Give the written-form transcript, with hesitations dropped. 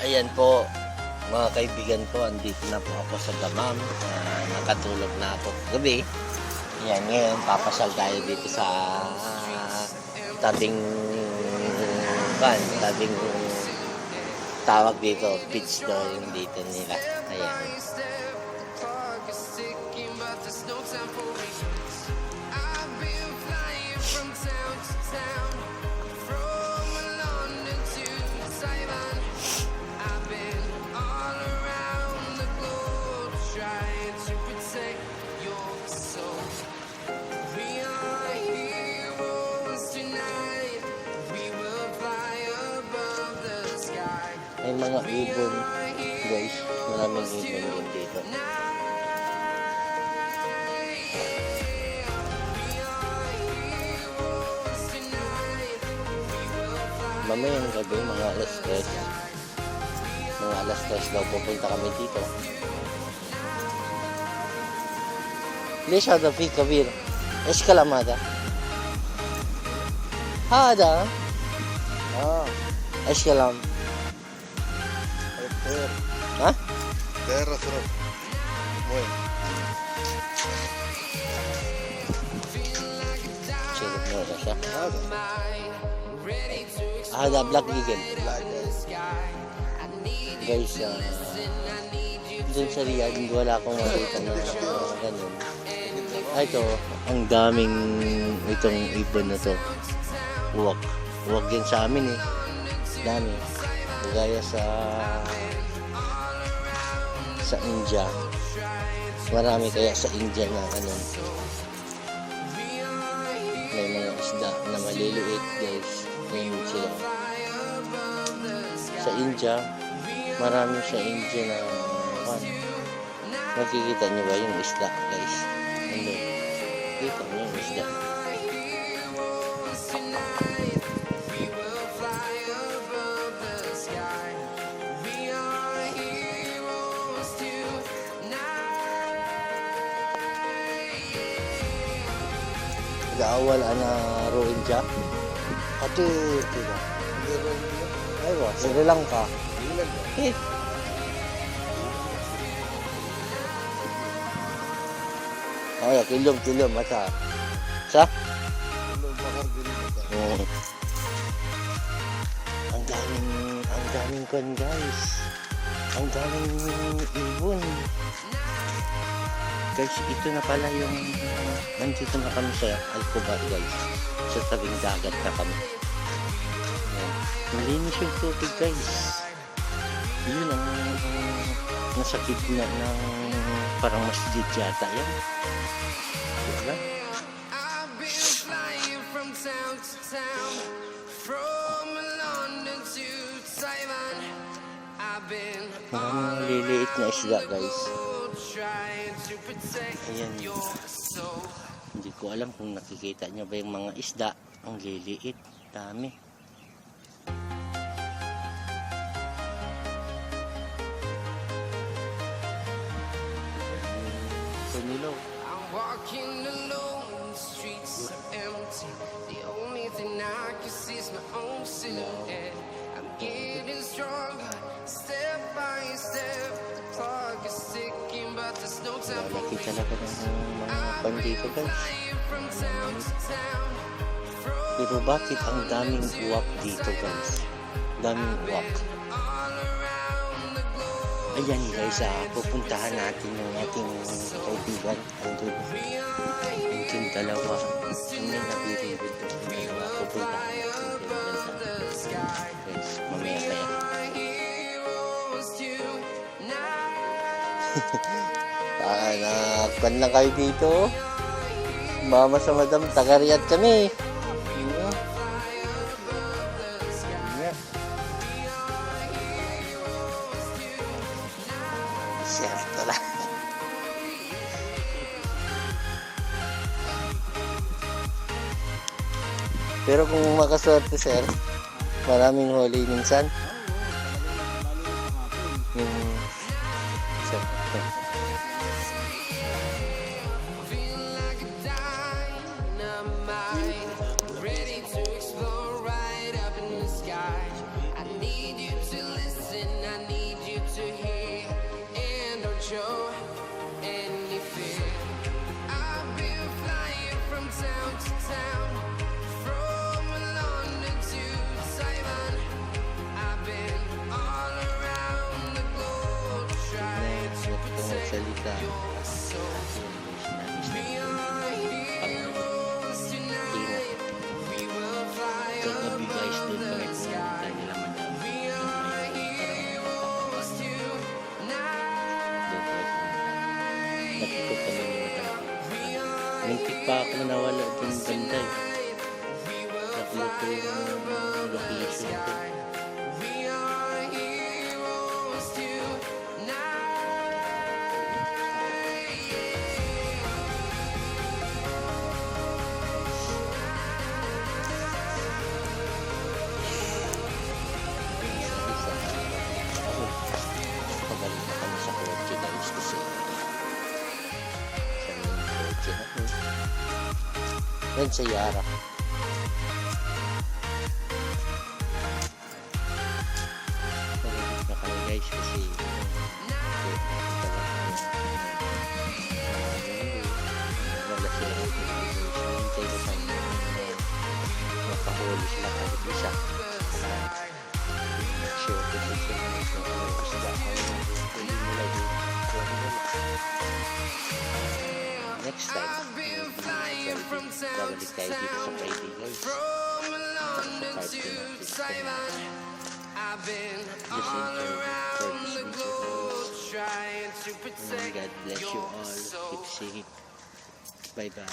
Ayan po, mga kaibigan ko, andito na po ako sa Damam. Nakatulog na ako gabi. Ayan, ngayon papasal tayo dito sa tabing tawag dito, beach daw yung dito nila. Ayan. May mga ibon, guys. Maraming ibon din dito. Mamayang gabi, mga alas 3. Mga alas 3 daw pupunta kami dito. ليش هذا فيه كبير؟ ايش كلام هذا؟ هذا ايش كلام؟ ها؟ Terra Cruz. Muy. شرب موضة صح؟ هذا بلاك ايجل guys. Dun sa Riyadh wala akong makita na ganyan. Ito, ang daming itong ibon na to. Huwag yan sa amin eh. Dami. Gaya sa India. Marami kaya sa India na ganun. May mga isda na maliliit guys. Ganyan sila. Sa India, marami sa India na nakikita nyo ba yung isda guys? Ano? Kita nyo yung isda. Nag-aawal na Rohingya. Ati, diba? Aywa, Sri Lanka. Ay, kilom mata. Sa? Ang daming kon guys. Ang daming ibon. Guys, ito na pala yung nandito na kami sa Alcobar guys. Sa tabing dagat na kami. Malinis yung tubig guys. Yun ang nasa gitna ng parang masjid yata yan. Wala. Maraming liliit na isda guys. Ayan. Hindi ko alam kung nakikita nyo ba yung mga isda. Ang liliit. Dami. I'm walking alone, the streets are empty. The only thing I can see is my own silhouette. I'm getting stronger, step by step. The clock is ticking, but there's no time for me. Lalaki talaga ng mga pandito guys. Pero bakit ang daming uwak dito guys? Daming uwak. Ayan guys, pupuntahan natin yung ating kaibigan. Andun dalawa. May nabibigod doon. Dalawa, pupuntahan natin guys, mamaya kaya. Nakakpan lang kayo dito. Mama sa madam, taga-Riyadh kami. Certo lang. Pero kung makaswerte sir, maraming huli minsan. Yung sir. Ready to explore right up in the sky. I need you to listen. I isda. Yun, isda. Kagabi guys, doon kami pumunta nila madami. Nakikot kami ni madami. Muntik pa ako nawala dun banda eh. Nakuloto yung location ko. Pabalik na kami sa kotse guys kasi sa main kotse natin. Yan sa Yara. Pabalik na kami guys kasi wala sila hintay ko sa mapahuli sila kahit isa. Sure ko sa isda next time babalik tayo dito sa Friday guys sa part 2 natin just enjoy for this video and God bless you all, keep safe, bye bye.